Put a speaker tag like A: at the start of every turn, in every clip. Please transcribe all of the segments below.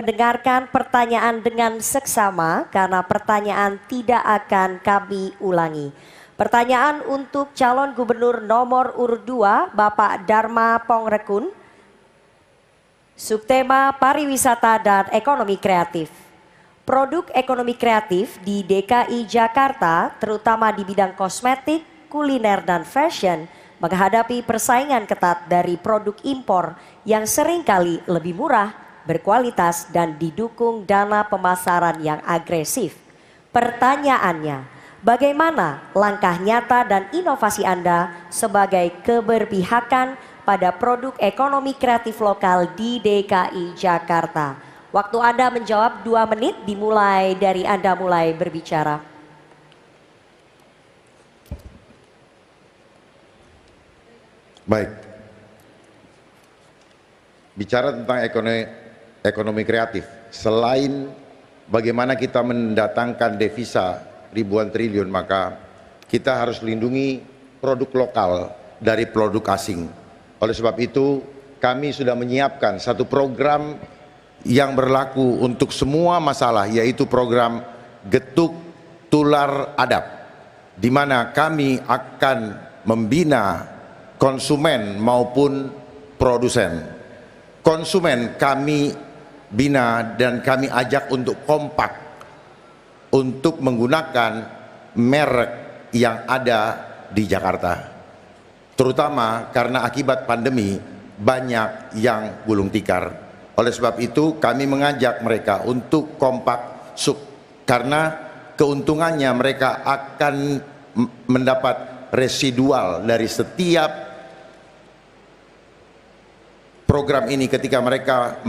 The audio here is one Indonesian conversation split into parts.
A: Dengarkan pertanyaan dengan seksama karena pertanyaan tidak akan kami ulangi. Pertanyaan untuk calon gubernur nomor urut 2 Bapak Dharma Pongrekun. Subtema pariwisata dan ekonomi kreatif. Produk ekonomi kreatif di DKI Jakarta terutama di bidang kosmetik, kuliner dan fashion menghadapi persaingan ketat dari produk impor yang seringkali lebih murah, berkualitas dan didukung dana pemasaran yang agresif. Pertanyaannya, bagaimana langkah nyata dan inovasi Anda sebagai keberpihakan pada produk ekonomi kreatif lokal di DKI Jakarta? Waktu Anda menjawab 2 menit dimulai dari Anda mulai berbicara.
B: Baik. Bicara tentang ekonomi kreatif, selain bagaimana kita mendatangkan devisa ribuan triliun, maka kita harus lindungi produk lokal dari produk asing. Oleh sebab itu, kami sudah menyiapkan satu program yang berlaku untuk semua masalah, yaitu program Getuk Tular Adab, di mana kami akan membina konsumen maupun produsen. Konsumen kami bina dan kami ajak untuk kompak untuk menggunakan merek yang ada di Jakarta, terutama karena akibat pandemi banyak yang gulung tikar. Oleh sebab itu kami mengajak mereka untuk kompak karena keuntungannya mereka akan mendapat residual dari setiap program ini ketika mereka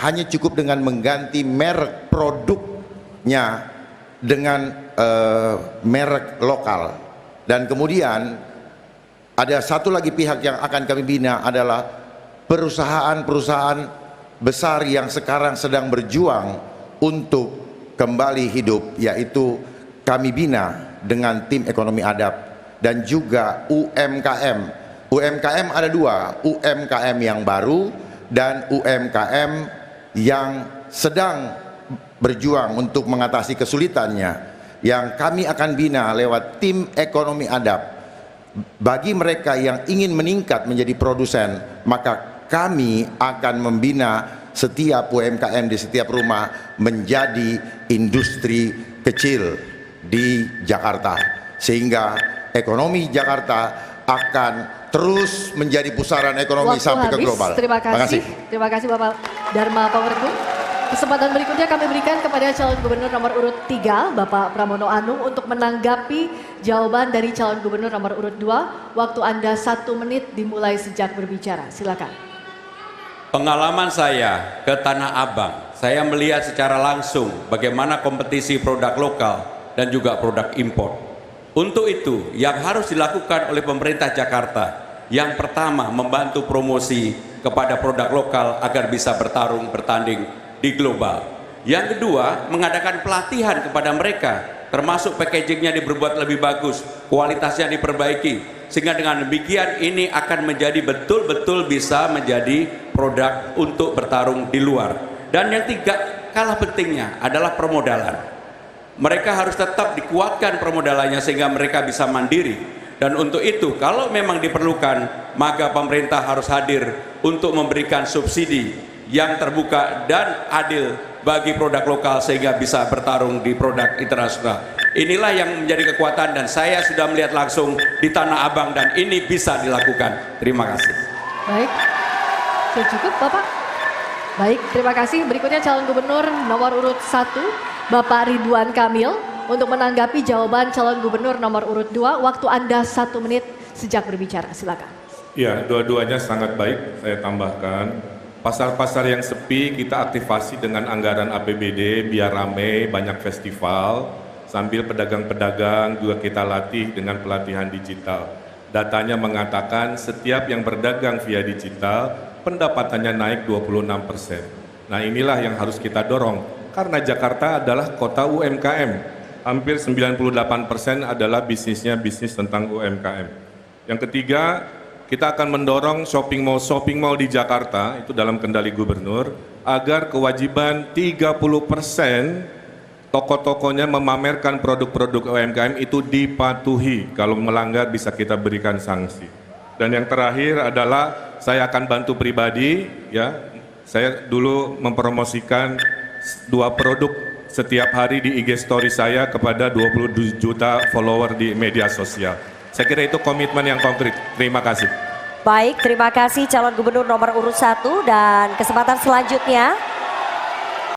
B: hanya cukup dengan mengganti merek produknya dengan merek lokal. Dan kemudian ada satu lagi pihak yang akan kami bina adalah perusahaan-perusahaan besar yang sekarang sedang berjuang untuk kembali hidup, yaitu kami bina dengan tim ekonomi adab dan juga UMKM. UMKM ada 2, UMKM yang baru dan UMKM yang sedang berjuang untuk mengatasi kesulitannya, yang kami akan bina lewat tim ekonomi adab. Bagi mereka yang ingin meningkat menjadi produsen, maka kami akan membina setiap UMKM di setiap rumah menjadi industri kecil di Jakarta, sehingga ekonomi Jakarta akan terus menjadi pusaran ekonomi sampai ke global.
C: Terima kasih. Terima kasih Bapak Dharma Pongrekun. Kesempatan berikutnya kami berikan kepada calon gubernur nomor urut 3 Bapak Pramono Anung untuk menanggapi jawaban dari calon gubernur nomor urut 2. Waktu Anda 1 menit dimulai sejak berbicara. Silakan.
D: Pengalaman saya ke Tanah Abang, saya melihat secara langsung bagaimana kompetisi produk lokal dan juga produk impor. Untuk itu, yang harus dilakukan oleh pemerintah Jakarta, yang pertama membantu promosi kepada produk lokal agar bisa bertanding di global. Yang kedua, mengadakan pelatihan kepada mereka, termasuk packagingnya diperbuat lebih bagus, kualitasnya diperbaiki, sehingga dengan demikian ini akan menjadi betul-betul bisa menjadi produk untuk bertarung di luar. Dan yang tiga, kalah pentingnya adalah permodalan. Mereka harus tetap dikuatkan permodalannya sehingga mereka bisa mandiri. Dan untuk itu, kalau memang diperlukan, maka pemerintah harus hadir untuk memberikan subsidi yang terbuka dan adil bagi produk lokal sehingga bisa bertarung di produk internasional. Inilah yang menjadi kekuatan dan saya sudah melihat langsung di Tanah Abang dan ini bisa dilakukan. Terima kasih.
C: Baik, sudah cukup Bapak? Baik, terima kasih. Berikutnya calon gubernur nomor urut 1 Bapak Ridwan Kamil untuk menanggapi jawaban calon gubernur nomor urut 2. Waktu Anda 1 menit sejak berbicara. Silakan.
E: Ya, dua-duanya sangat baik. Saya tambahkan pasar-pasar yang sepi kita aktifasi dengan anggaran APBD biar rame, banyak festival. Sambil pedagang-pedagang juga kita latih dengan pelatihan digital. Datanya mengatakan setiap yang berdagang via digital pendapatannya naik 26%. Nah inilah yang harus kita dorong karena Jakarta adalah kota UMKM. Hampir 98% adalah bisnisnya bisnis tentang UMKM. Yang ketiga, kita akan mendorong shopping mall di Jakarta itu dalam kendali gubernur agar kewajiban 30% toko-tokonya memamerkan produk-produk UMKM itu dipatuhi. Kalau melanggar bisa kita berikan sanksi. Dan yang terakhir adalah saya akan bantu pribadi, ya. Saya dulu mempromosikan 2 produk setiap hari di IG story saya kepada 22 juta follower di media sosial. Saya kira itu komitmen yang konkret. Terima kasih.
A: Baik, terima kasih calon gubernur nomor urut 1 dan kesempatan selanjutnya